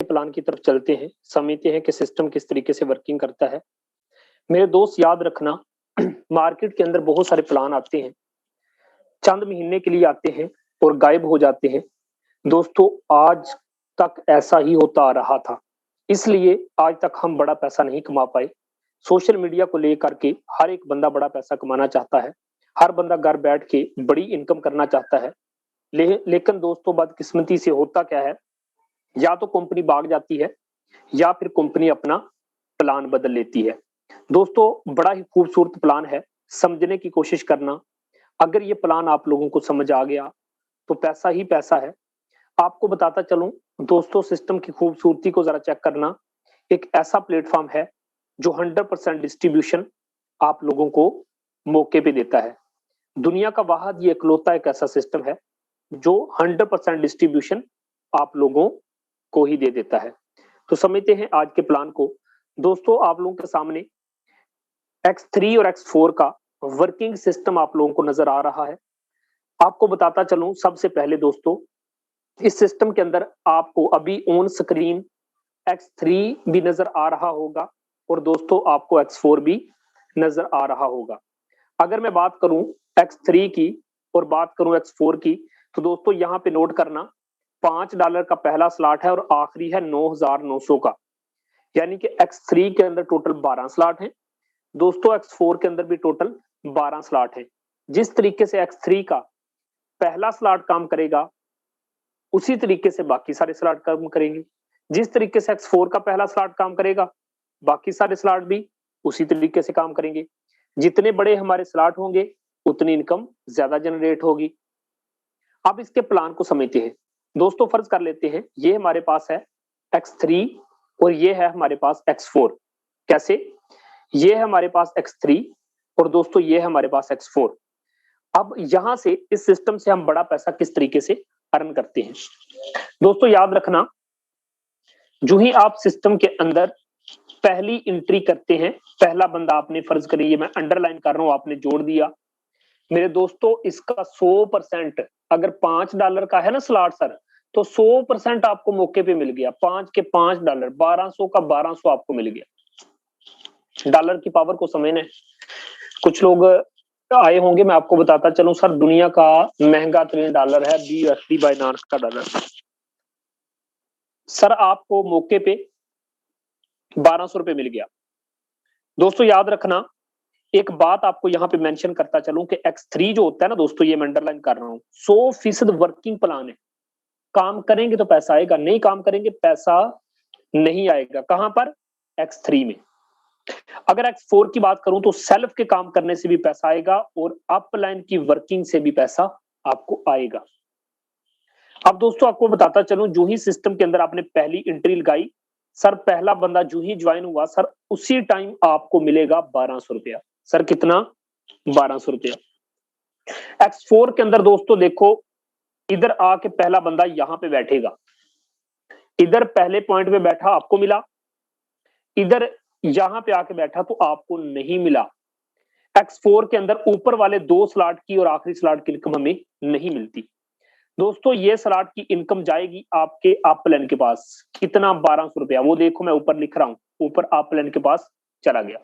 Plan की तरफ चलते हैं, समझते हैं कि सिस्टम किस तरीके से वर्किंग करता है। मेरे दोस्त याद रखना, मार्केट के अंदर बहुत सारे प्लान आते हैं, चंद महीने के लिए आते हैं और गायब हो जाते हैं। दोस्तों आज तक ऐसा ही होता आ रहा था, इसलिए आज तक हम बड़ा पैसा नहीं कमा पाए। सोशल मीडिया को लेकर के हर एक बंदा बड़ा पैसा कमाना चाहता है, हर बंदा घर बैठ के बड़ी इनकम करना चाहता है। लेकिन दोस्तों बदकिस्मती से होता क्या है, या तो कंपनी भाग जाती है या फिर कंपनी अपना प्लान बदल लेती है। दोस्तों बड़ा ही खूबसूरत प्लान है, समझने की कोशिश करना। अगर ये प्लान आप लोगों को समझ आ गया तो पैसा ही पैसा है। आपको बताता चलूं दोस्तों, सिस्टम की खूबसूरती को जरा चेक करना। एक ऐसा प्लेटफॉर्म है जो 100% डिस्ट्रीब्यूशन आप लोगों को मौके पे देता है। दुनिया का वाहिद ये इकलौता एक ऐसा सिस्टम है जो 100% डिस्ट्रीब्यूशन आप लोगों को ही दे देता है। तो समझते हैं आज के प्लान को। दोस्तों आप लोगों के सामने X3 और X4 का वर्किंग सिस्टम आप लोगों को नजर आ रहा है। आपको बताता चलूं, सबसे पहले दोस्तों इस सिस्टम के अंदर आपको अभी ऑन स्क्रीन X3 भी नजर आ रहा होगा और दोस्तों आपको X4 भी नजर आ रहा होगा। अगर मैं बात करूं X3 की और बात करूं X4 की, तो दोस्तों यहां पे नोट करना, $5 का पहला स्लॉट है और आखिरी है 9,900 का, यानी कि X3 के अंदर टोटल 12 स्लॉट हैं। दोस्तों X4 के अंदर भी टोटल 12 स्लॉट हैं। जिस तरीके से X3 का पहला स्लॉट काम करेगा उसी तरीके से बाकी सारे स्लॉट काम करेंगे। जिस तरीके से X4 का पहला स्लॉट काम करेगा बाकी सारे स्लॉट भी उसी तरीके से काम करेंगे। जितने बड़े हमारे स्लॉट होंगे उतनी इनकम ज्यादा जनरेट होगी। अब इसके प्लान को समझते हैं। दोस्तों फर्ज कर लेते हैं ये हमारे पास है X3 और ये है हमारे पास X4। कैसे? ये है हमारे पास X3 और दोस्तों ये है हमारे पास X4। अब यहां से इस सिस्टम से हम बड़ा पैसा किस तरीके से अर्न करते हैं। दोस्तों याद रखना, जो ही आप सिस्टम के अंदर पहली एंट्री करते हैं, पहला बंदा आपने फर्ज करिए, मैं अंडरलाइन कर रहा हूं, आपने जोड़ दिया। मेरे दोस्तों इसका 100%, अगर $5 का है ना स्लॉट सर, तो 100% आपको मौके पे मिल गया। 5 के $5, 1200 का 1200 आपको मिल गया। डॉलर की पावर को समझना है। कुछ लोग आए होंगे, मैं आपको बताता चलूं सर, दुनिया का महंगा तरीन डॉलर है BUSD बाइनांस का डॉलर। सर आपको मौके पे 1200 रुपए मिल गया। दोस्तों याद रखना, एक बात आपको यहां पे मेंशन करता चलूं कि X3 जो होता है ना दोस्तों, ये मैं अंडरलाइन कर रहा हूं, 100% वर्किंग प्लान है। काम करेंगे तो पैसा आएगा, नहीं काम करेंगे पैसा नहीं आएगा। कहां पर? X3 में। अगर X4 की बात करूं तो सेल्फ के काम करने से भी पैसा आएगा और अपलाइन की वर्किंग से भी पैसा आपको आएगा। अब दोस्तों आपको बताता चलूं, जो ही सिस्टम के अंदर आपने पहली एंट्री लगाई सर, पहला बंदा जो ही ज्वाइन हुआ सर, उसी टाइम आपको मिलेगा 1200 रुपया। सर कितना? 1200 रुपया। X4 के अंदर दोस्तों देखो, इधर आके पहला बंदा यहां पे बैठेगा, इधर पहले पॉइंट पे बैठा आपको मिला, इधर यहां पे आके बैठा तो आपको नहीं मिला। X4 के अंदर ऊपर वाले 2 स्लॉट की और आखिरी स्लॉट की इनकम हमें नहीं मिलती। दोस्तों ये स्लॉट की इनकम जाएगी आपके अपलाइन के पास। कितना? 1200 रुपया। वो देखो मैं ऊपर लिख रहा हूं, ऊपर अपलाइन के पास चला गया।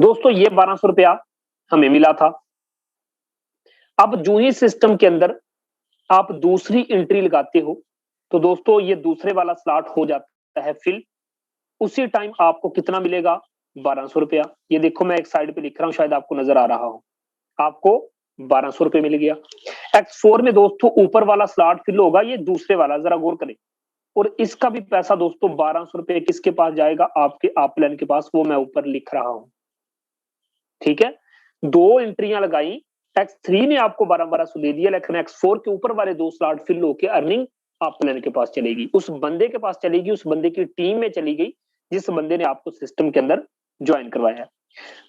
दोस्तों ये 1200 रुपया हमें मिला था। अब जो ही सिस्टम के अंदर आप दूसरी एंट्री लगाते हो तो दोस्तों ये दूसरे वाला स्लॉट हो जाता है फिल। उसी टाइम आपको कितना मिलेगा? 1200 रुपया। ये देखो मैं एक साइड पे लिख रहा हूं, शायद आपको नजर आ रहा हो, आपको 1200 रुपये मिल गया। X4 में दोस्तों ऊपर वाला स्लॉट फिल होगा, ये दूसरे वाला, जरा गौर करें। और इसका भी पैसा दोस्तों 1200 रुपये किसके पास जाएगा? आपके अपलाइन के पास। वो मैं ऊपर लिख रहा हूं, ठीक है। 2 एंट्रियां लगाई, X3 ने आपको 1200 दे दिया, लेकिन X4 के ऊपर वाले 2 स्लॉट फिल होकर अर्निंग अपलाइन के पास चलेगी, उस बंदे के पास चलेगी, उस बंदे की टीम में चली गई जिस बंदे ने आपको सिस्टम के अंदर ज्वाइन करवाया है।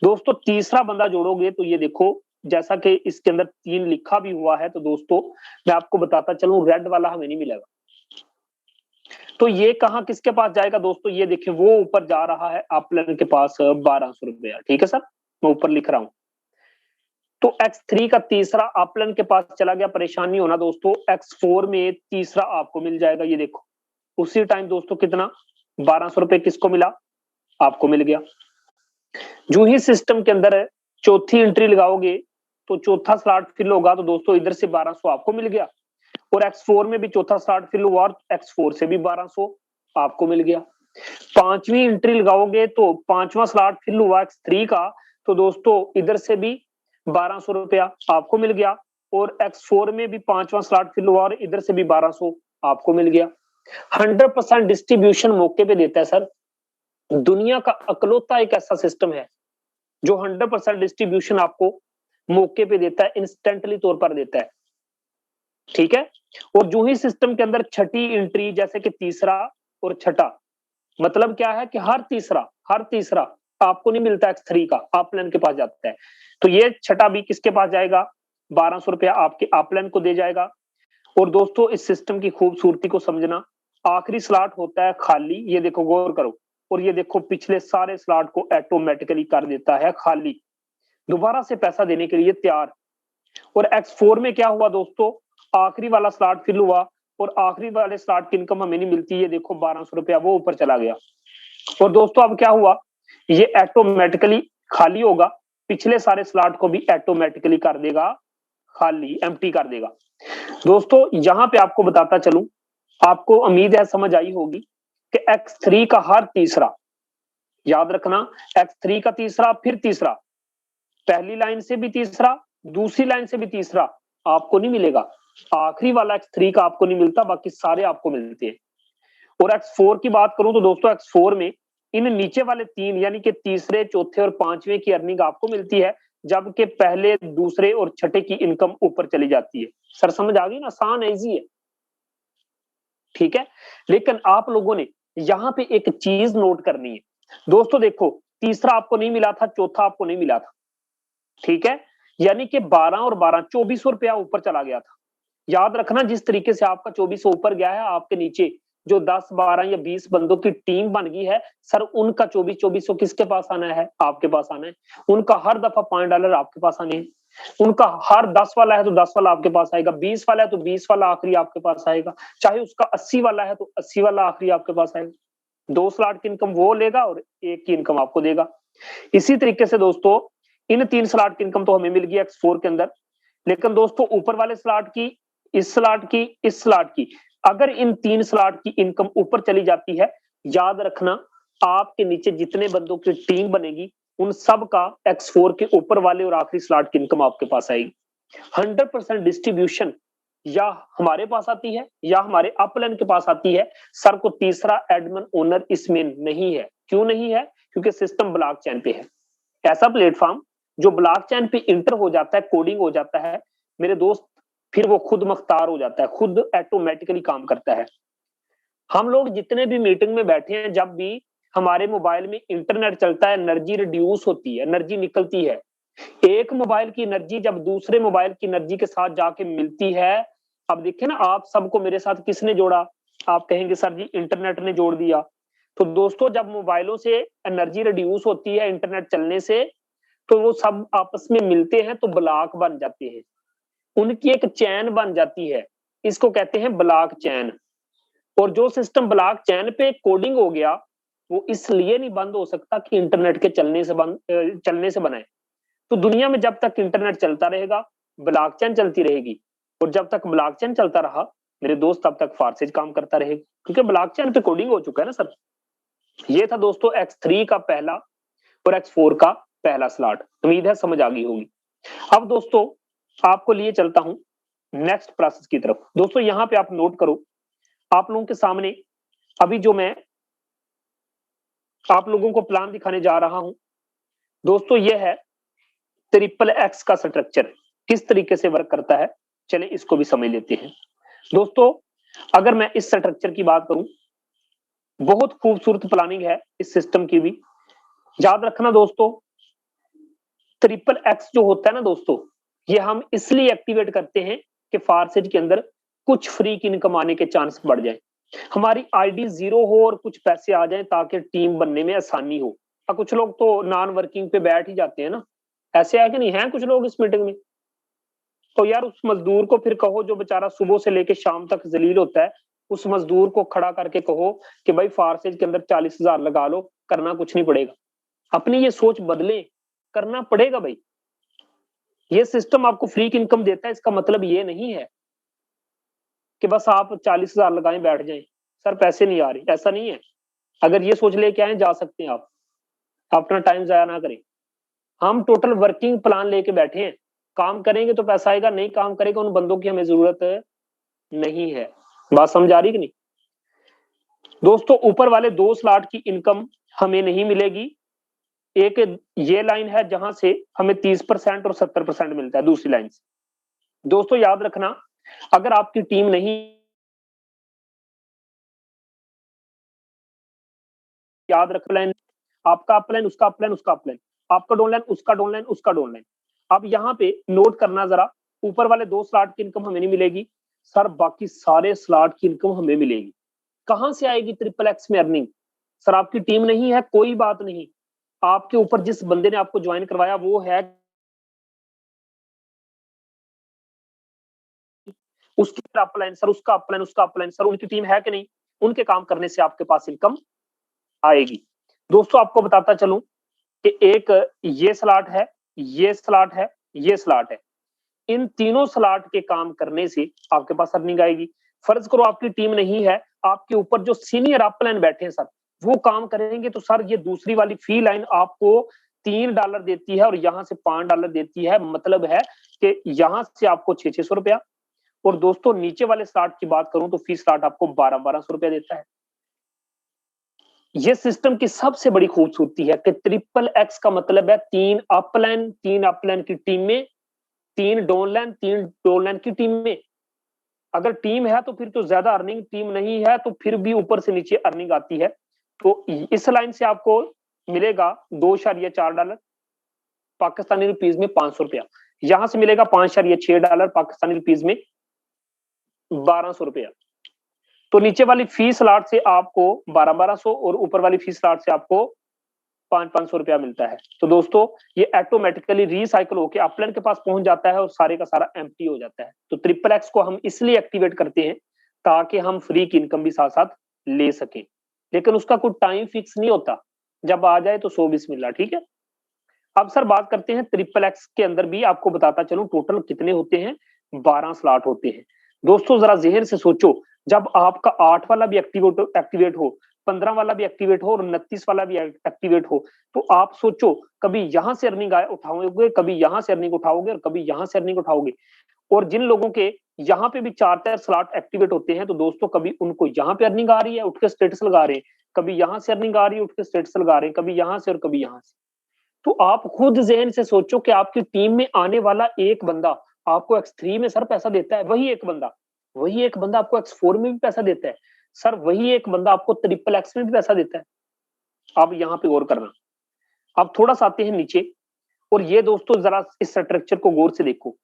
दोस्तों तीसरा बंदा जोड़ोगे तो ये देखो, जैसा कि इसके अंदर 3 लिखा भी हुआ है, तो दोस्तों मैं आपको बताता चलूं, रेड वाला हमें नहीं मिलेगा। तो ये कहां किसके पास जाएगा दोस्तों? ये देखिए वो ऊपर जा रहा है अपलाइन के पास 1200 रुपया, ठीक है सर, मैं ऊपर लिख रहा हूं। तो X3 का तीसरा अपलाइन के पास चला गया। परेशानी होना दोस्तों, X4 में तीसरा आपको मिल जाएगा। ये देखो उसी टाइम दोस्तों कितना 1200 रुपए किसको मिला, आपको मिल गया। जो ही सिस्टम के अंदर चौथी एंट्री लगाओगे तो चौथा स्लॉट फिल होगा, तो दोस्तों इधर से 1200 आपको मिल गया, और X4 में भी चौथा स्लॉट फिल हुआ और X4 से भी 1200 आपको मिल गया। पांचवी एंट्री लगाओगे तो पांचवा स्लॉट फिल हुआ X3 का, तो दोस्तों इधर से भी 1200 रुपया आपको मिल गया, और X4 में भी पांचवा स्लॉट फिल हुआ और इधर से भी 1200 आपको मिल गया। 100% डिस्ट्रीब्यूशन मौके पे देता है सर। दुनिया का अकलौता एक ऐसा सिस्टम है जो 100% डिस्ट्रीब्यूशन आपको मौके पे देता है, इंस्टेंटली तौर पर देता है, ठीक है। और जो ही सिस्टम के अंदर छठी एंट्री, जैसे कि तीसरा और छठा, मतलब क्या है कि हर तीसरा आपको नहीं मिलता X3 का, अपलाइन के पास जाता है। तो ये छठा भी किसके पास जाएगा, 1200 रुपया आपके अपलाइन को दे जाएगा। और दोस्तों इस सिस्टम की खूबसूरती को समझना, आखिरी स्लॉट होता है खाली, ये देखो गौर करो, और ये देखो पिछले सारे स्लॉट को ऑटोमेटिकली कर देता है खाली, दोबारा से पैसा देने के लिए तैयार। और X4 में क्या हुआ दोस्तों, आखिरी वाला स्लॉट फिल हुआ और आखिरी वाले स्लॉट की इनकम हमें नहीं मिलती, ये देखो 1200 रुपया वो ऊपर चला गया। और दोस्तों अब क्या हुआ, ये ऑटोमेटिकली खाली होगा, पिछले सारे स्लॉट को भी ऑटोमेटिकली कर देगा खाली, एम्प्टी कर देगा। दोस्तों यहां पे आपको बताता चलूं, आपको उम्मीद है समझ आई होगी कि X3 का हर तीसरा, याद रखना X3 का तीसरा, फिर तीसरा, पहली लाइन से भी तीसरा, दूसरी लाइन से भी तीसरा आपको नहीं मिलेगा, आखिरी वाला X3 का आपको नहीं मिलता, बाकी सारे आपको मिलते हैं। और X4 की बात करूं तो दोस्तों X4 में इन नीचे वाले तीन, यानी कि तीसरे, चौथे और पांचवें की अर्निंग आपको मिलती है, जबकि पहले, दूसरे और छठे की इनकम ऊपर चली जाती है। सर समझ आ गई ना, आसान इजी है, ठीक है। लेकिन आप लोगों ने यहां पे एक चीज नोट करनी है दोस्तों, देखो तीसरा आपको नहीं मिला था, चौथा आपको नहीं मिला था, ठीक है, यानी कि 12 और 12 2400 रुपया ऊपर चला गया था। याद रखना जिस तरीके से आपका 2400 ऊपर गया है, आपके नीचे जो 10, 12 या 20 बंदों की टीम बन गई है, सर उनका 2400 किसके पास आना है, आपके पास आना है। उनका हर दफा $5 आपके पास आने हैं, उनका हर 10 वाला है तो 10 वाला आपके पास आएगा, 20 वाला है तो 20 वाला आखिरी आपके पास आएगा, चाहे उसका 80 वाला है तो 80 वाला आखिरी आपके पास आएगा। 2 स्लॉट की इनकम वो लेगा और एक की इनकम आपको देगा। इसी तरीके से दोस्तों इन 3 स्लॉट की इनकम तो हमें मिल गई X4 के अंदर, लेकिन दोस्तों ऊपर वाले स्लॉट की, इस स्लॉट की, इस स्लॉट की, अगर इन 3 स्लॉट की इनकम ऊपर चली जाती है, याद रखना आपके नीचे जितने बंदों की टीम बनेगी उन सब का X4 के ऊपर वाले और आखिरी स्लॉट की इनकम आपके पास आएगी। 100% डिस्ट्रीब्यूशन या हमारे पास आती है या हमारे अपलाइन के पास आती है, सर को तीसरा एडमिन ओनर इसमें नहीं है। क्यों नहीं है, क्योंकि सिस्टम ब्लॉकचेन पे है। ऐसा प्लेटफॉर्म जो ब्लॉकचेन पे इंटर हो जाता है, कोडिंग हो जाता है मेरे दोस्त, फिर वो खुद मुख्तार हो जाता है, खुद ऑटोमेटिकली काम करता है। हम लोग जितने भी मीटिंग में बैठे हैं, जब भी हमारे मोबाइल में इंटरनेट चलता है, एनर्जी रिड्यूस होती है, एनर्जी निकलती है। एक मोबाइल की एनर्जी जब दूसरे मोबाइल की एनर्जी के साथ जाके मिलती है, अब देखिए ना, आप सबको मेरे साथ किसने जोड़ा, आप कहेंगे सर जी इंटरनेट ने जोड़ दिया। तो दोस्तों जब मोबाइलों से एनर्जी रिड्यूस होती है इंटरनेट चलने से, तो वो सब आपस में मिलते हैं तो ब्लॉक बन जाते हैं, उनकी एक चैन बन जाती है, इसको कहते हैं ब्लॉक चैन। और जो सिस्टम ब्लॉक चैन पे कोडिंग हो गया, वो इसलिए नहीं बंद हो सकता कि इंटरनेट के चलने से बना है। तो दुनिया में जब तक इंटरनेट चलता रहेगा, ब्लॉक चैन चलती रहेगी, और जब तक ब्लॉक चैन चलता रहा मेरे दोस्त, तब तक फारसेज काम करता रहेगा, क्योंकि ब्लॉक चैन पे कोडिंग हो चुका है ना सर। ये था दोस्तों X3 का पहला और X4 का पहला स्लॉट, उम्मीद है समझ आ गई होगी। अब दोस्तों आपको लिए चलता हूं नेक्स्ट प्रोसेस की तरफ। दोस्तों यहां पे आप नोट करो, आप लोगों के सामने अभी जो मैं आप लोगों को प्लान दिखाने जा रहा हूं दोस्तों, ये है XXX का स्ट्रक्चर किस तरीके से वर्क करता है। चले इसको भी समझ लेते हैं दोस्तों। अगर मैं इस स्ट्रक्चर की बात करूं, बहुत खूबसूरत प्लानिंग है इस सिस्टम की भी। याद रखना दोस्तों, XXX जो होता है ना दोस्तों, ये हम इसलिए एक्टिवेट करते हैं कि फारसेज के अंदर कुछ फ्री की इनकम आने के चांस बढ़ जाए, हमारी आईडी 0 हो और कुछ पैसे आ जाएं, ताकि टीम बनने में आसानी हो। और कुछ लोग तो नॉन वर्किंग पे बैठ ही जाते हैं ना, ऐसे है कि नहीं है कुछ लोग इस मीटिंग में। तो यार उस मजदूर को फिर कहो जो बेचारा सुबह से लेके शाम तक जलील होता है, उस मजदूर को खड़ा करके कहो कि भाई फारसेज के अंदर 40,000 लगा लो, करना कुछ नहीं पड़ेगा। अपनी ये सोच बदले, करना पड़ेगा भाई। ये सिस्टम आपको फ्री की इनकम देता है, इसका मतलब ये नहीं है कि बस आप 40,000 लगाएं बैठ जाएं, सर पैसे नहीं आ रहे, ऐसा नहीं है। अगर ये सोच लेके आए जा सकते हैं आप, अपना टाइम जाया ना करें। हम टोटल वर्किंग प्लान लेके बैठे हैं, काम करेंगे तो पैसा आएगा, नहीं काम करेगा उन बंदों की हमें जरूरत नहीं है। बात समझ आ रही कि नहीं दोस्तों? ऊपर वाले 2 स्लॉट की इनकम हमें नहीं मिलेगी। एक ये लाइन है जहां से हमें 30% और 70% मिलता है, दूसरी लाइन से। दोस्तों याद रखना, अगर आपकी टीम नहीं, याद रख लाइन, आपका अपलाइन, उसका अपलाइन, उसका अपलाइन, आपका डाउनलाइन, उसका डाउनलाइन, उसका डाउनलाइन। अब यहाँ पे नोट करना जरा, ऊपर वाले 2 स्लॉट की इनकम हमें नहीं मिलेगी सर, बाकी सारे स्लॉट की इनकम हमें मिलेगी। कहां से आएगी ट्रिपल एक्स में अर्निंग? सर आपकी टीम नहीं है, कोई बात नहीं, आपके ऊपर जिस बंदे ने आपको ज्वाइन करवाया वो है, उसकी अपलाइन सर, उसका अपलाइन, उसका अपलाइन सर, उनकी टीम है कि नहीं? उनके काम करने से आपके पास इनकम आएगी। दोस्तों आपको बताता चलूं कि एक ये स्लॉट है, ये स्लॉट है, ये स्लॉट है, इन तीनों स्लॉट के काम करने से आपके पास अर्निंग आएगी। फर्ज करो आपकी टीम नहीं है, आपके ऊपर जो सीनियर अपलाइन बैठे हैं सर, वो काम करेंगे, तो सर ये दूसरी वाली फी लाइन आपको $3 देती है और यहां से $5 देती है। मतलब है कि यहां से आपको 600 रुपया, और दोस्तों नीचे वाले स्लॉट की बात करूं तो फी स्लॉट आपको 1200 रुपया देता है। ये सिस्टम की सबसे बड़ी खूबसूरती है कि ट्रिपल एक्स का मतलब है 3 अपलाइन की टीम में, 3 डाउनलाइन की टीम में। अगर टीम है तो फिर तो ज्यादा अर्निंग, टीम नहीं है तो फिर भी ऊपर से नीचे अर्निंग आती है। तो इस लाइन से आपको मिलेगा $2.4 पाकिस्तानी रुपीज में, 500 रुपया। यहां से मिलेगा $5.6 पाकिस्तानी रुपीज में, 1200 रुपया। तो नीचे वाली फी स्लॉट से आपको 1200 और ऊपर वाली फी स्लॉट से आपको 500 रुपया मिलता है। तो दोस्तों ये ऑटोमेटिकली रिसाइकल होकर अपलाइन के पास पहुंच जाता है और सारे का सारा एम्प्टी हो जाता है। तो ट्रिपल एक्स को हम इसलिए एक्टिवेट करते हैं ताकि हम फ्री की इनकम भी साथ साथ ले सकें, लेकिन उसका कोई टाइम फिक्स नहीं होता, जब आ जाए तो 100 बिस्मिल्लाह, ठीक है। अब सर बात करते हैं ट्रिपल एक्स के अंदर भी, आपको बताता चलूं टोटल कितने होते हैं, 12 स्लॉट होते हैं। दोस्तों जरा जहन से सोचो, जब आपका 8 वाला भी एक्टिवेट हो, 15 वाला भी एक्टिवेट हो और 29 वाला भी एक्टिवेट हो, तो आप सोचो कभी यहां से अर्निंग उठाओगे, कभी यहां से अर्निंग उठाओगे और कभी यहां से अर्निंग उठाओगे। और जिन लोगों के यहाँ पे भी 4 स्लॉट एक्टिवेट होते हैं, तो दोस्तों कभी उनको यहाँ पे अर्निंग आ रही है, उठ के स्टेटस लगा रहे हैं, कभी यहां से अर्निंग आ रही है, उठ के स्टेटस लगा रहे हैं, कभी यहां से और कभी यहां से। तो आप खुद जहन से सोचो कि आपकी टीम में आने वाला एक बंदा आपको X3 में सर पैसा देता है, वही एक बंदा आपको X4 में भी पैसा देता है सर, वही एक बंदा आपको ट्रिपल एक्स में भी पैसा देता है। अब यहाँ पे गौर करना, अब थोड़ा सा आते हैं नीचे, और ये दोस्तों जरा इस स्ट्रक्चर को गौर से देखो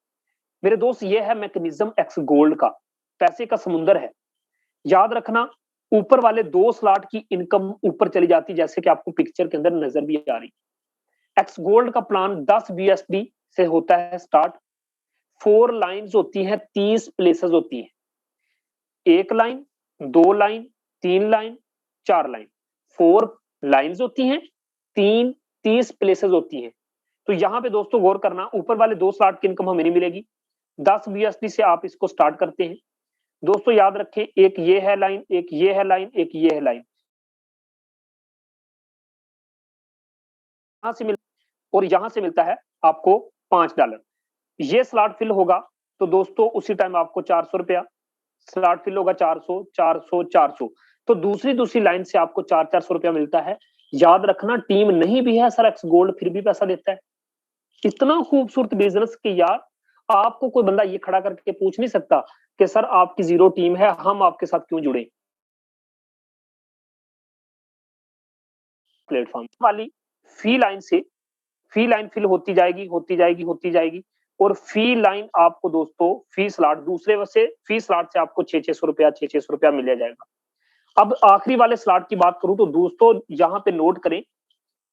मेरे दोस्त, ये है मैकेनिज्म एक्स गोल्ड का, पैसे का समुंदर है। याद रखना, ऊपर वाले 2 स्लॉट की इनकम ऊपर चली जाती, जैसे कि आपको पिक्चर के अंदर नजर भी आ रही। एक्स गोल्ड का प्लान 10 BSD से होता है स्टार्ट, 4 लाइन्स होती हैं, 30 प्लेसेस होती हैं, 1 line, 2 line, 3 line, 4 line, 4 lines होती हैं, 30 प्लेसेस होती हैं। तो यहां पे दोस्तों गौर करना, ऊपर वाले 2 स्लॉट की इनकम हमें नहीं मिलेगी, 10 BSD से आप इसको स्टार्ट करते हैं। दोस्तों याद रखें, एक ये है लाइन, एक ये है लाइन, एक ये है लाइन, यहां से मिल और यहां से मिलता है आपको $5। ये स्लॉट फिल होगा तो दोस्तों उसी टाइम आपको 400 रुपया, स्लॉट फिल होगा 400 400 400, तो दूसरी दूसरी लाइन से आपको 400 रुपया मिलता है। याद रखना, टीम नहीं भी है सर एक्स गोल्ड फिर भी पैसा देता है। इतना खूबसूरत बिजनेस कि यार आपको कोई बंदा ये खड़ा करके पूछ नहीं सकता कि सर आपकी 0 टीम है, हम आपके साथ क्यों जुड़े। प्लेटफॉर्म वाली फी लाइन से फी लाइन फिल होती जाएगी, होती जाएगी, होती जाएगी, और फी लाइन आपको दोस्तों फी स्लॉट दूसरे वैसे फी स्लॉट से आपको 600 रुपया 600 रुपया मिल जाएगा। अब आखिरी वाले स्लॉट की बात करूं तो दोस्तों यहाँ पे नोट करें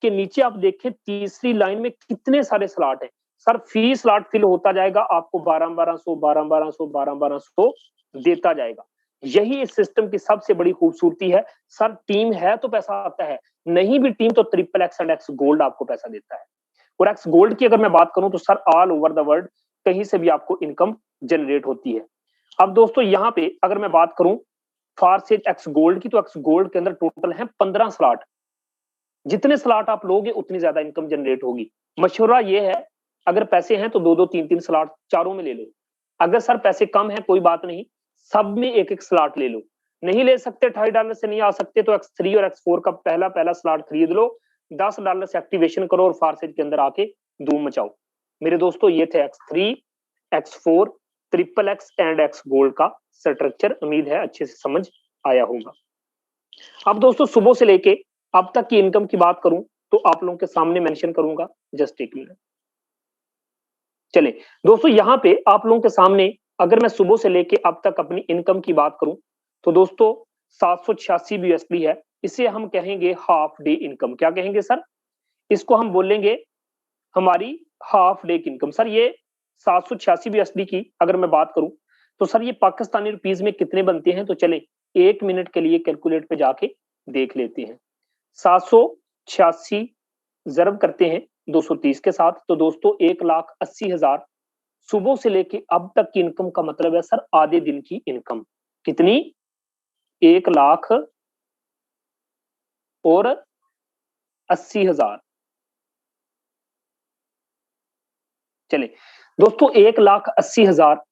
कि नीचे आप देखें तीसरी लाइन में कितने सारे स्लॉट हैं सर, फी स्लॉट फिल होता जाएगा, आपको 1200 1200 1200 1200 देता जाएगा। यही इस सिस्टम की सबसे बड़ी खूबसूरती है। सर टीम है तो पैसा आता है, नहीं भी टीम तो triple x and x gold आपको पैसा देता है। और एक्स गोल्ड की अगर मैं बात करूं तो sir all over the world कहीं से भी आपको इनकम जनरेट होती है। अब दोस्तों यहाँ पे अगर मैं बात करूं फारसेज एक्स गोल्ड की, तो एक्स गोल्ड के अंदर टोटल है 15 स्लॉट। जितने स्लॉट आप लोगे उतनी ज्यादा इनकम जनरेट होगी। मशवरा ये है, अगर पैसे हैं तो 2-2 3-3 स्लॉट चारों में ले लो। अगर सर पैसे कम है कोई बात नहीं, सब में एक एक स्लॉट ले लो। नहीं ले सकते, $2.5 से नहीं आ सकते, तो X3 और X4 का पहला पहला स्लॉट खरीद लो, $10 से एक्टिवेशन करो और फारसेज के अंदर आके धूम मचाओ। मेरे दोस्तों ये थे X3, X4, triple x and x gold का स्ट्रक्चर। उम्मीद है अच्छे से समझ आया होगा। अब दोस्तों सुबह से लेके अब तक की इनकम की बात करूं तो आप लोगों के सामने मेंशन करूंगा, जस्ट एक मिनट। चले दोस्तों, यहां पे आप लोगों के सामने अगर मैं सुबह से लेके अब तक अपनी इनकम की बात करूं तो दोस्तों 786 यूएसडी है। इसे हम कहेंगे हाफ डे इनकम। क्या कहेंगे सर? इसको हम बोलेंगे हमारी हाफ डे की इनकम। सर ये 786 यूएसडी की अगर मैं बात करूं तो सर ये पाकिस्तानी रुपीज में कितने बनते हैं, तो चले 1 मिनट के लिए कैलकुलेट पे जाके देख लेते हैं। 786 जरब करते हैं 230 के साथ, तो दोस्तों 1,80,000 सुबह से लेके अब तक की इनकम का मतलब है सर आधे दिन की इनकम। कितनी? 1,80,000। चले दोस्तों 1,80,000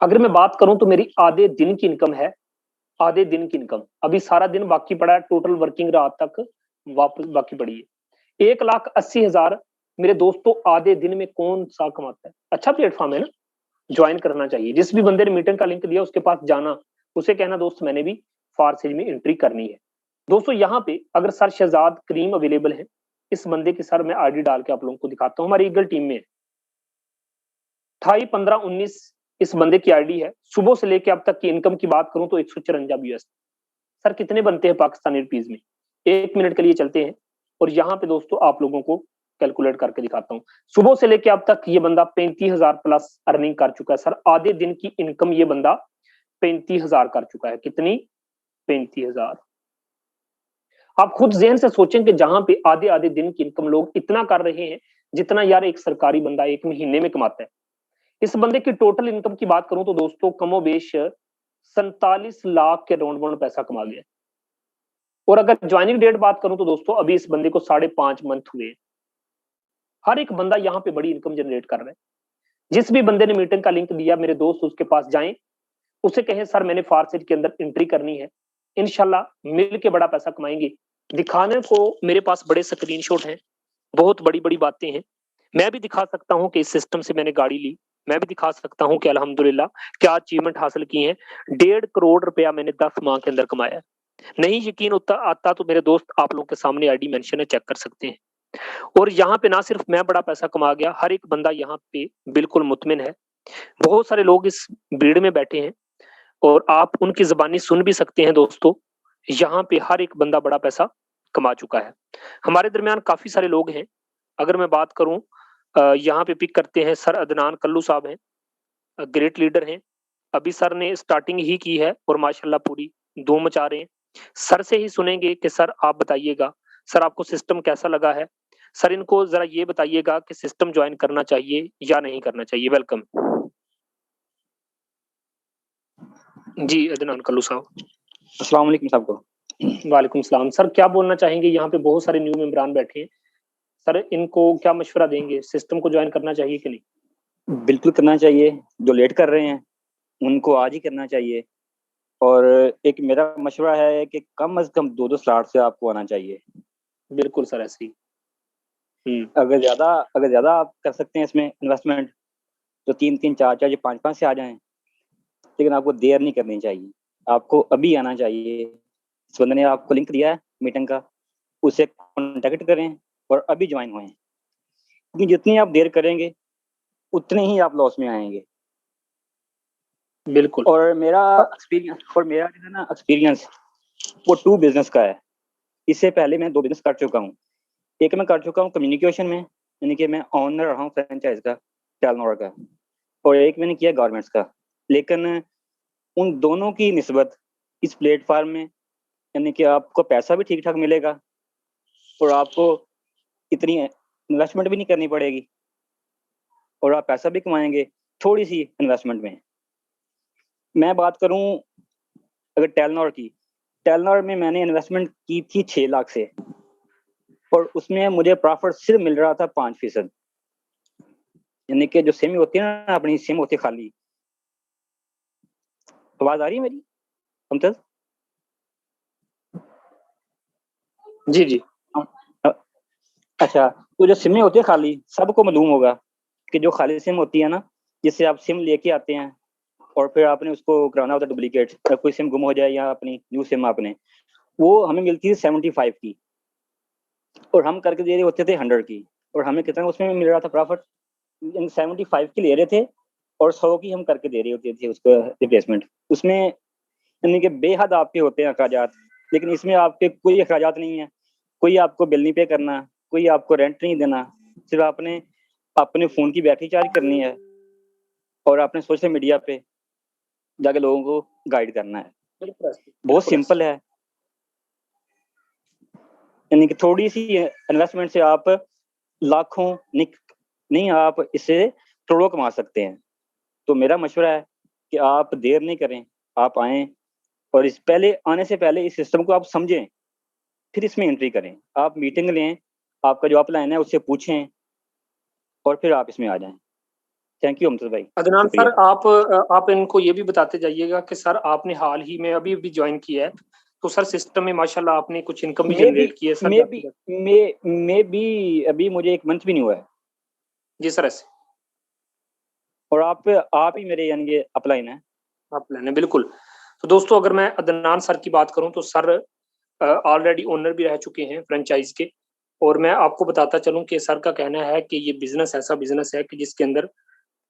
अगर मैं बात करूं तो मेरी आधे दिन की इनकम है। आधे दिन की इनकम, अभी सारा दिन बाकी पड़ा है, टोटल वर्किंग रात तक वापस बाकी पड़ी है। 1,80,000 मेरे दोस्तों आधे दिन में कौन सा कमाता है? अच्छा प्लेटफॉर्म है ना, ज्वाइन करना चाहिए। जिस भी बंदे ने मीटिंग का लिंक दिया उसके पास जाना, उसे कहना दोस्त मैंने भी फारसेज में एंट्री करनी है। दोस्तों यहाँ पे अगर सर शहजाद करीम अवेलेबल है, इस बंदे की सर मैं आईडी डाल के आप लोगों को दिखाता हूँ। हमारी ईगल टीम में 28-15-19 इस बंदे की आईडी है। सुबह से लेके अब तक की इनकम की बात करूं तो 154 यूएस। सर कितने बनते हैं पाकिस्तानी रुपीज में? 1 मिनट के लिए चलते हैं और यहाँ पे दोस्तों आप लोगों को कैलकुलेट करके दिखाता हूँ। सुबह से लेके अब तक ये बंदा 35,000 प्लस अर्निंग कर चुका है। सर आधे दिन की इनकम ये बंदा 35,000 कर चुका है। कितनी? 35,000। आप खुद जहन से सोचें कि जहां पे आधे आधे दिन की इनकम लोग इतना कर रहे हैं जितना यार एक सरकारी बंदा एक महीने में कमाता है। इस बंदे की टोटल इनकम की बात करूं तो दोस्तों कमोबेश 47 लाख के राउंड बाउंड पैसा कमा गया। और अगर ज्वाइनिंग डेट बात करूं तो दोस्तों अभी इस बंदे को 5.5 मंथ हुए। हर एक बंदा यहाँ पे बड़ी इनकम जनरेट कर रहा है। जिस भी बंदे ने मीटिंग का लिंक दिया मेरे दोस्त उसके पास जाएं, उसे कहें सर मैंने फारसेज के अंदर एंट्री करनी है, इंशाल्लाह मिल के बड़ा पैसा कमाएंगे। दिखाने को मेरे पास बड़े स्क्रीनशॉट हैं, बहुत बड़ी बड़ी बातें हैं। मैं भी दिखा सकता हूं कि इस सिस्टम से मैंने गाड़ी ली, मैं भी दिखा सकता हूं कि अल्हम्दुलिल्लाह क्या अचीवमेंट हासिल की है। 1.5 करोड़ रुपया मैंने 10 माह के अंदर कमाया। नहीं यकीन होता आता तो मेरे दोस्त आप लोगों के सामने आईडी मेंशन है, चेक कर सकते हैं। और यहाँ पे ना सिर्फ मैं बड़ा पैसा कमा गया, हर एक बंदा यहाँ पे बिल्कुल मुतमिन है। बहुत सारे लोग इस भीड़ में बैठे हैं और आप उनकी जबानी सुन भी सकते हैं दोस्तों। यहाँ पे हर एक बंदा बड़ा पैसा कमा चुका है। हमारे दरमियान काफी सारे लोग हैं। अगर मैं बात करूं यहाँ पे पिक करते हैं सर अदनान कल्लू साहब हैं, ग्रेट लीडर हैं। अभी सर ने स्टार्टिंग ही की है और माशाल्लाह पूरी धूम मचा रहे हैं। सर से ही सुनेंगे कि सर आप बताइएगा सर आपको सिस्टम कैसा लगा है। सर इनको जरा ये बताइएगा कि सिस्टम ज्वाइन करना चाहिए या नहीं करना चाहिए। वेलकम जी अदनान कल्लू साहब। अस्सलाम वालेकुम सबको। वालेकुम सलाम। सर क्या बोलना चाहेंगे? यहाँ पे बहुत सारे न्यू मेंबरान बैठे हैं, सर इनको क्या मशवरा देंगे? सिस्टम को ज्वाइन करना चाहिए कि नहीं? बिल्कुल करना चाहिए। जो लेट कर रहे हैं उनको आज ही करना चाहिए। और एक मेरा मशवरा है कि कम से कम 2-2 स्लॉट से आपको आना चाहिए। बिल्कुल सर ऐसे ही। अगर ज्यादा आप कर सकते हैं इसमें इन्वेस्टमेंट तो 3-3, 4-4 या 5-5 से आ जाएं। लेकिन आपको देर नहीं करनी चाहिए, आपको अभी आना चाहिए। इस बंदे ने आपको लिंक दिया है मीटिंग का, उसे कॉन्टेक्ट करें और अभी ज्वाइन होएं। क्योंकि जितनी आप देर करेंगे उतने ही आप लॉस में आएंगे। बिल्कुल। और मेरा जो है ना एक्सपीरियंस वो 2 बिजनेस का है। इससे पहले मैं 2 बिजनेस कर चुका हूँ। एक मैं कर चुका हूँ कम्युनिकेशन में, यानी कि मैं ऑनर रहा हूँ फ्रेंचाइज का टेलनोर का, और एक मैंने किया गारमेंट्स का। लेकिन उन दोनों की निस्बत इस प्लेटफॉर्म में, यानी कि आपको पैसा भी ठीक ठाक मिलेगा और आपको इतनी इन्वेस्टमेंट भी नहीं करनी पड़ेगी और आप पैसा भी कमाएंगे थोड़ी सी इन्वेस्टमेंट में। मैं बात करूं अगर टेलनॉर की, टेलनॉर में मैंने इन्वेस्टमेंट की थी 6 लाख से और उसमें मुझे प्रॉफिट सिर्फ मिल रहा था 5%। यानी कि जो सिम होती है ना, अपनी सिम होती है खाली। आवाज आ रही है मेरी मुमताज? जी जी। अच्छा, तो जो सिमें होती है खाली, सबको मालूम होगा कि जो खाली सिम होती है ना, जिससे आप सिम लेके आते हैं और फिर आपने उसको कराना होता है डुप्लीकेट, कोई सिम गुम हो जाए या अपनी न्यू सिम आपने, वो हमें मिलती है 75 की और हम करके दे रहे होते थे 100 की। और हमें कितना उसमें मिल रहा था प्रॉफिट? 75 की ले रहे थे और 100 की हम करके दे रहे होते थे उसका रिप्लेसमेंट। उसमें यानी कि बेहद आपके होते हैं अखराजात, लेकिन इसमें आपके कोई अखराजात नहीं है। कोई आपको बिल नहीं पे करना, कोई आपको रेंट नहीं देना, सिर्फ आपने अपने फोन की बैटरी चार्ज करनी है और आपने सोशल मीडिया पे जाके लोगों को गाइड करना है। बहुत सिंपल है। यानी कि थोड़ी सी इन्वेस्टमेंट से आप लाखों नहीं, आप इससे करोड़ों कमा सकते हैं। तो मेरा मशवरा है कि आप देर नहीं करें, आप आएं और इस पहले आने से पहले इस सिस्टम को आप समझें, फिर इसमें एंट्री करें। आप मीटिंग लें, आपका जो अपलाइन है उससे पूछें और फिर आप इसमें आ जाएं। थैंक यू अमजद भाई। अदनान शुक्रिया। सर, आप इनको ये भी बताते जाइएगा कि सर आपने हाल ही में अभी अभी ज्वाइन किया है, तो सर सिस्टम में माशाल्लाह आपने कुछ इनकम भी जनरेट की है सर। मैं भी अभी मुझे 1 मंथ भी नहीं हुआ है। जी सर ऐसे। और आप ही मेरे यानी कि अपलाइन है। अपलाइन है, बिल्कुल। तो दोस्तों अगर मैं अदनान सर की बात करूं तो सर ऑलरेडी ओनर भी रह चुके हैं फ्रेंचाइज के। और मैं आपको बताता चलूं कि सर का कहना है कि ये बिजनेस ऐसा बिजनेस है कि जिसके अंदर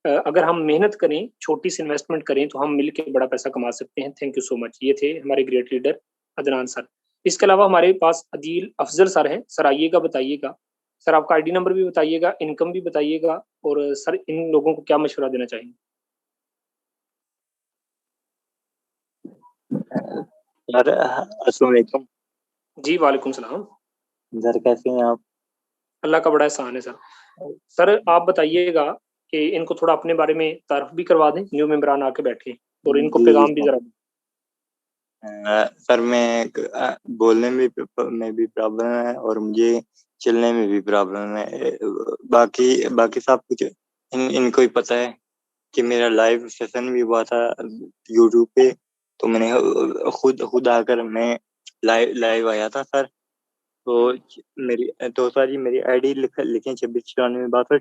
अगर हम मेहनत करें, छोटी सी इन्वेस्टमेंट करें तो हम मिलकर बड़ा पैसा कमा सकते हैं। Thank you so much. ये थे हमारे ग्रेट लीडर अदनान सर। इसके अलावा हमारे पास अदील अफजल सर हैं। सर आइएगा, बताइएगा सर, आपका आईडी नंबर भी बताइएगा, इनकम भी बताइएगा, और सर इन लोगों को क्या मशवरा देना चाहेंगे? सर अस्सलाम वालेकुम। जी वालेकुम सलाम। सर कैसे हैं आप? अल्लाह का बड़ा एहसान है सर। सर आप बताइएगा कि इनको थोड़ा अपने बारे में तारुफ भी करवा दें, न्यू मेंबरान आके बैठे, और इनको जी पैगाम भी जरा दें। सर मैं बोलने में भी प्रॉब्लम है और मुझे चलने में भी प्रॉब्लम है। बाकी बाकी सब कुछ इनको ही पता है कि मेरा लाइव सेशन भी हुआ था यूट्यूब पे, तो मैंने खुद आकर मैं लाइव आया था सर। तो मेरी तो सर जी मेरी आईडी लिखें 269462।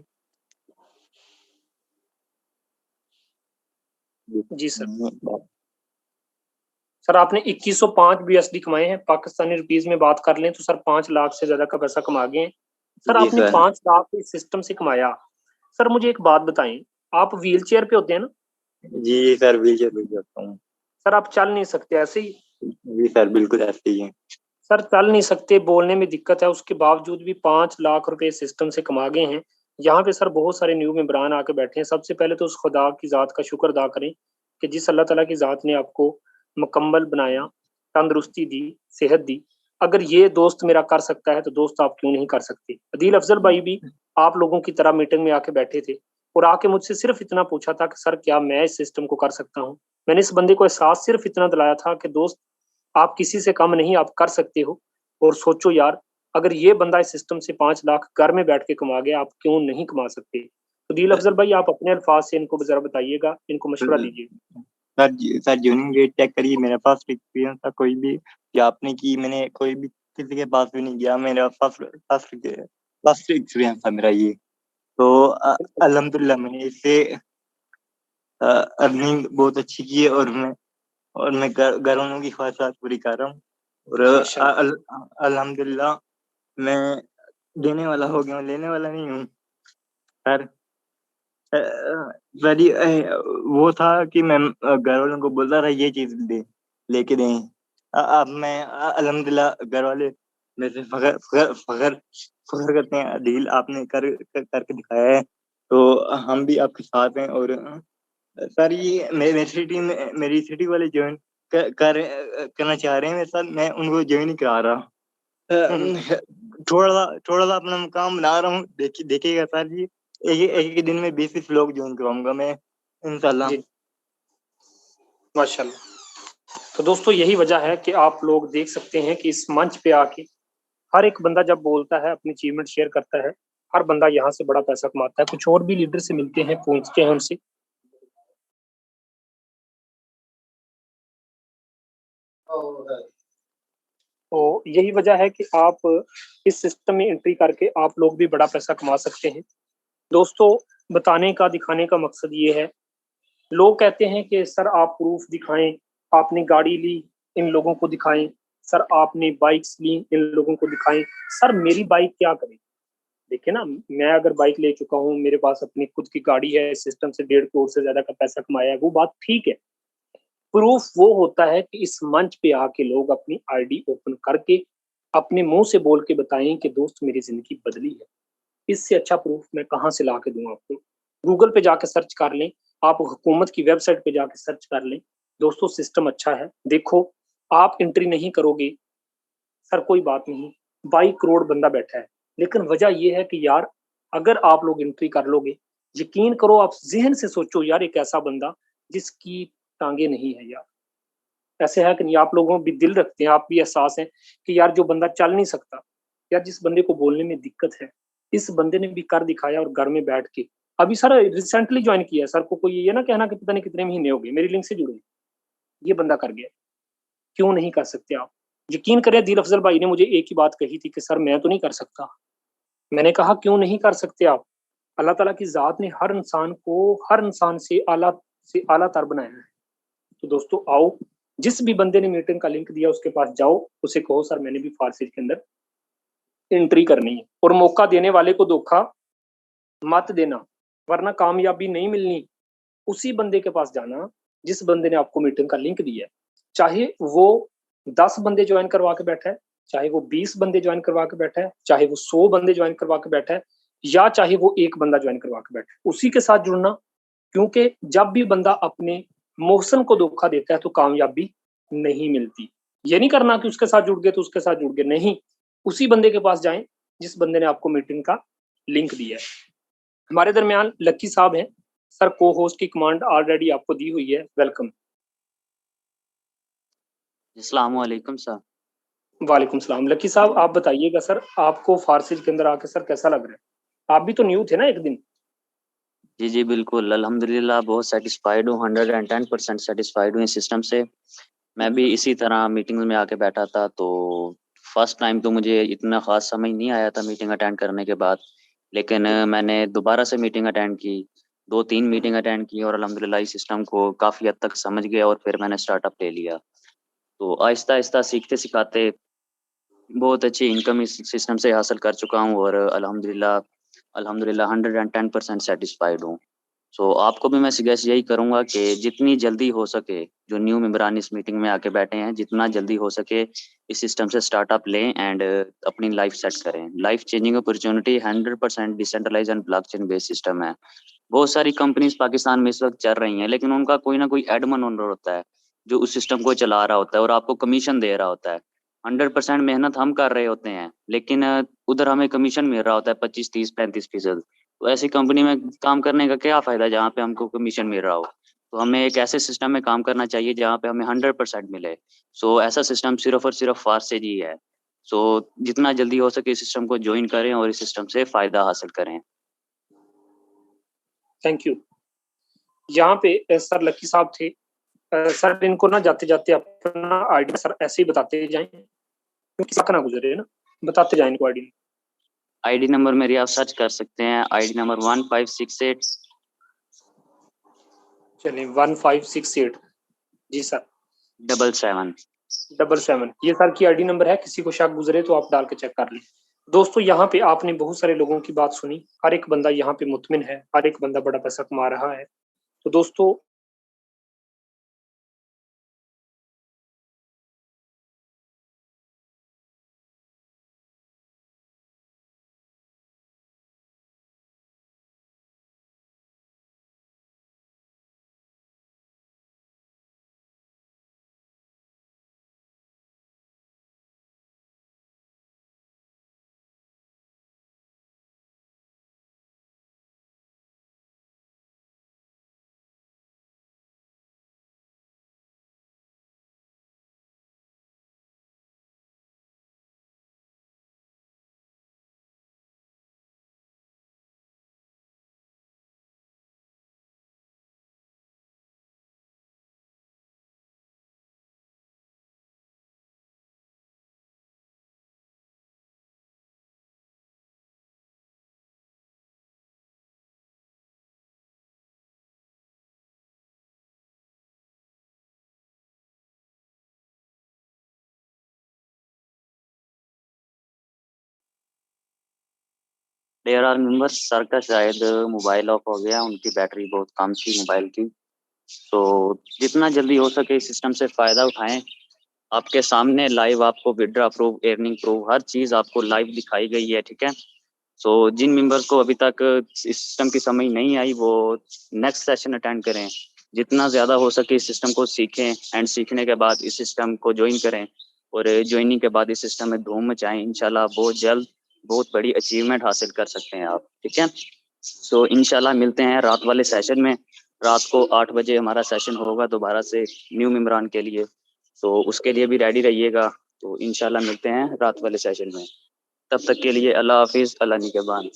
जी सर। सर आपने 2105 BSD कमाए हैं, पाकिस्तानी रुपीज में बात कर लें तो सर 5 लाख से ज्यादा का पैसा कमा गए हैं सर। जी आपने सर। 5 लाख इस सिस्टम से कमाया। सर मुझे एक बात बताएं, आप व्हील चेयर पे होते हैं ना? जी सर व्हीलचेयर पे जाता हूँ। सर आप चल नहीं सकते ऐसे ही? जी सर बिल्कुल ऐसे ही है। सर चल नहीं सकते, बोलने में दिक्कत है, उसके बावजूद भी 5 लाख रुपए सिस्टम से कमा गए हैं। यहाँ पे सर बहुत सारे न्यू मेंबरान आके बैठे हैं। सबसे पहले तो उस खुदा की ज़ात का शुक्र अदा करें कि जिस अल्लाह ताला की ज़ात ने आपको मुकम्मल बनाया, तंदुरुस्ती दी, सेहत दी। अगर ये दोस्त मेरा कर सकता है तो दोस्त आप क्यों नहीं कर सकते? अदील अफजल भाई भी आप लोगों की तरह मीटिंग में आके बैठे थे और आके मुझसे सिर्फ इतना पूछा था कि सर क्या मैं इस सिस्टम को कर सकता हूँ। मैंने इस बंदे को एहसास सिर्फ इतना दिलाया था कि दोस्त आप किसी से कम नहीं, आप कर सकते हो। और सोचो यार, अगर ये बंदा इस सिस्टम से 5 लाख घर में बैठ के कमा गया, आप क्यों नहीं कमा सकते? तो दिल अफजल भाई आप अपने अल्फाज से इनको जरा बताइएगा, इनको मशवरा दीजिए। सर जॉइनिंग डेट चेक करिए, मेरे पास एक्सपीरियंस था कोई भी कि आपने की, मैंने कोई भी किसी के पास भी नहीं गया। मेरा फर्स्ट एक्सपीरियंस था मेरा ये। तो अल्हम्दुलिल्लाह मैंने इससे अर्निंग बहुत अच्छी की है और मैं घर वालों की ख्वाहिशात पूरी कर रहा हूँ और अल्हम्दुलिल्लाह मैं देने वाला हो गया हूँ, लेने वाला नहीं हूँ सर। सर वो था कि मैं घर वालों को बोलता था ये चीज लेके दें। अब मैं अल्हम्दुलिल्लाह घर वाले मेरे से फखर करते हैं। डील आपने करके दिखाया है, तो हम भी आपके साथ हैं और सर ये मेरी सिटी वाले ज्वाइन करना चाह रहे हैं मेरे साथ, मैं उनको ज्वाइन ही करा रहा हूँ। थोड़ा सा अपना काम बना रहा हूँ, देखिएगा सर जी, एक दिन में 20 लोग ज्वाइन करवाऊंगा मैं इंशाल्लाह। जी माशाल्लाह। तो दोस्तों यही वजह है कि आप लोग देख सकते हैं कि इस मंच पे आके हर एक बंदा जब बोलता है, अपनी अचीवमेंट शेयर करता है, हर बंदा यहाँ से बड़ा पैसा कमाता है। कुछ और भी लीडर से मिलते हैं, पूछते हैं उनसे। तो यही वजह है कि आप इस सिस्टम में एंट्री करके आप लोग भी बड़ा पैसा कमा सकते हैं। दोस्तों बताने का, दिखाने का मकसद ये है, लोग कहते हैं कि सर आप प्रूफ दिखाएं, आपने गाड़ी ली इन लोगों को दिखाएं, सर आपने बाइक्स ली इन लोगों को दिखाएं। सर मेरी बाइक क्या करे? देखिए ना, मैं अगर बाइक ले चुका हूँ, मेरे पास अपनी खुद की गाड़ी है, सिस्टम से 1.5 करोड़ से ज्यादा का पैसा कमाया है, वो बात ठीक है। प्रूफ वो होता है कि इस मंच पे आके लोग अपनी आईडी ओपन करके अपने मुंह से बोल के बताएं कि दोस्त मेरी जिंदगी बदली है। इससे अच्छा प्रूफ मैं कहाँ से ला के दूं आपको? गूगल पे जाके सर्च कर लें, आप हुकूमत की वेबसाइट पे जाके सर्च कर लें। दोस्तों सिस्टम अच्छा है, देखो। आप एंट्री नहीं करोगे, सर कोई बात नहीं, 22 करोड़ बंदा बैठा है। लेकिन वजह यह है कि यार अगर आप लोग एंट्री कर लोगे, यकीन करो, आप जहन से सोचो यार, एक ऐसा बंदा जिसकी टांगे नहीं है यार, ऐसे है कि नहीं? आप लोगों भी दिल रखते हैं, आप भी एहसास है कि यार जो बंदा चल नहीं सकता, यार जिस बंदे को बोलने में दिक्कत है, इस बंदे ने भी कर दिखाया और घर में बैठ के। अभी सर रिसेंटली ज्वाइन किया है, सर को कोई ये ना कहना कि पता नहीं कितने महीने हो गए, मेरी लिंक से जुड़े, ये बंदा कर गया। क्यों नहीं कर सकते आप? यकीन करें, दिल अफजल भाई ने मुझे एक ही बात कही थी कि सर मैं तो नहीं कर सकता। मैंने कहा क्यों नहीं कर सकते आप? अल्लाह ताला की जात ने हर इंसान को, हर इंसान से आला तर बनाया है। तो दोस्तों आओ, जिस भी बंदे ने मीटिंग का लिंक दिया उसके पास जाओ, उसे कहो सर मैंने भी फारसी के अंदर एंट्री करनी है। और मौका देने वाले को धोखा मत देना, वरना कामयाबी नहीं मिलनी। उसी बंदे के पास जाना जिस बंदे ने आपको मीटिंग का लिंक दिया है। चाहे वो 10 बंदे ज्वाइन करवा के बैठा है, चाहे वो 20 बंदे ज्वाइन करवा के बैठा है, चाहे वो 100 बंदे ज्वाइन करवा के बैठा है, या चाहे वो एक बंदा ज्वाइन करवा के बैठा है, उसी के साथ जुड़ना। क्योंकि जब भी बंदा अपने मौसम को धोखा देता है तो कामयाबी नहीं मिलती। ये नहीं करना कि उसके साथ जुड़ गए तो उसके साथ जुड़ गए, नहीं। उसी बंदे के पास जाएं जिस बंदे ने आपको मीटिंग का लिंक दिया है। हमारे दरमियान लक्की साहब हैं, सर को होस्ट की कमांड ऑलरेडी आपको दी हुई है, वेलकम। अस्सलाम वालेकुम सर। वालेकुम सलाम। लक्की साहब आप बताइएगा सर, आपको फारसी के अंदर आके सर कैसा लग रहा है? आप भी तो न्यू थे ना एक दिन? जी जी बिल्कुल, अल्हम्दुलिल्लाह बहुत सेटिस्फाइड हूँ, 110% सेटिस्फाइड हूँ इस सिस्टम से। मैं भी इसी तरह मीटिंग्स में आके बैठा था, तो फर्स्ट टाइम तो मुझे इतना ख़ास समझ नहीं आया था मीटिंग अटेंड करने के बाद। लेकिन मैंने दोबारा से मीटिंग अटेंड की, 2-3 मीटिंग अटेंड की और अल्हम्दुलिल्लाह इस सिस्टम को काफ़ी हद तक समझ गया और फिर मैंने स्टार्टअप ले लिया। तो आहिस्ता-आहिस्ता सीखते-सिखाते बहुत अच्छी इनकम इस सिस्टम से हासिल कर चुका हूँ और अल्हम्दुलिल्लाह अल्हम्दुलिल्लाह 110% सेटिस्फाइड हूँ। सो आपको भी मैं सजेस्ट यही करूँगा कि जितनी जल्दी हो सके, जो न्यू मेंबरान इस मीटिंग में आके बैठे हैं, जितना जल्दी हो सके इस सिस्टम से स्टार्टअप लें एंड अपनी लाइफ सेट करें। Life changing opportunity 100% decentralised and blockchain based system है। बहुत सारी कंपनीज पाकिस्तान में इस वक्त चल रही हैं, लेकिन उनका कोई ना कोई एडमिन ओनर होता है जो उस सिस्टम को चला रहा होता है और आपको कमीशन दे रहा होता है। 100% मेहनत हम कर रहे होते हैं, लेकिन उधर हमें कमीशन मिल रहा होता है 25, 30, 35%। तो ऐसी कंपनी में काम करने का क्या फ़ायदा जहाँ पे हमको कमीशन मिल रहा हो। तो हमें एक ऐसे सिस्टम में काम करना चाहिए जहाँ पे हमें 100% मिले। सो ऐसा सिस्टम सिर्फ और सिर्फ फारसेज ही है। सो जितना जल्दी हो सके इस सिस्टम को ज्वाइन करें और इस सिस्टम से फ़ायदा हासिल करें। Thank you. यहाँ पे सर लक्की साहब थे। सर इनको ना जाते जाते अपना आईडी सर ऐसे ही बताते जाएं, क्योंकि सक ना गुजरे ना, बताते जाएं इनको आईडी। आईडी नंबर मेरी आप सर्च कर सकते हैं, आईडी नंबर 1568 चलिए 1568। जी सर। 77। 77 ये सर की आईडी नंबर है, किसी को शक गुजरे तो आप डाल के चेक कर लें। दोस्तों यहाँ पे आपने बहुत सारे लोगों की बात सुनी, हर एक बंदा यहाँ पे मुतमिन है, हर एक बंदा बड़ा पैसा कमा रहा है। तो दोस्तों देयर आर मेंबर्स, सर का शायद मोबाइल ऑफ हो गया, उनकी बैटरी बहुत कम थी मोबाइल की। तो जितना जल्दी हो सके इस सिस्टम से फ़ायदा उठाएं। आपके सामने लाइव आपको विड्रॉ प्रूफ, एर्निंग प्रूफ, हर चीज़ आपको लाइव दिखाई गई है, ठीक है। सो जिन मेंबर्स को अभी तक इस सिस्टम की समझ नहीं आई वो नेक्स्ट सेशन अटेंड करें। जितना ज़्यादा हो सके इस सिस्टम को सीखें एंड सीखने के बाद इस सिस्टम को ज्वाइन करें और ज्वाइनिंग के बाद इस सिस्टम में धूम मचाएं। इंशाल्लाह बहुत जल्द बहुत बड़ी अचीवमेंट हासिल कर सकते हैं आप, ठीक है। सो इंशाल्लाह मिलते हैं रात वाले सेशन में। रात को 8 बजे हमारा सेशन होगा दोबारा से न्यू मेंबरान के लिए, तो उसके लिए भी रेडी रहिएगा। तो इंशाल्लाह मिलते हैं रात वाले सेशन में। तब तक के लिए अल्लाह हाफिज़, अल्लाह निगहबान।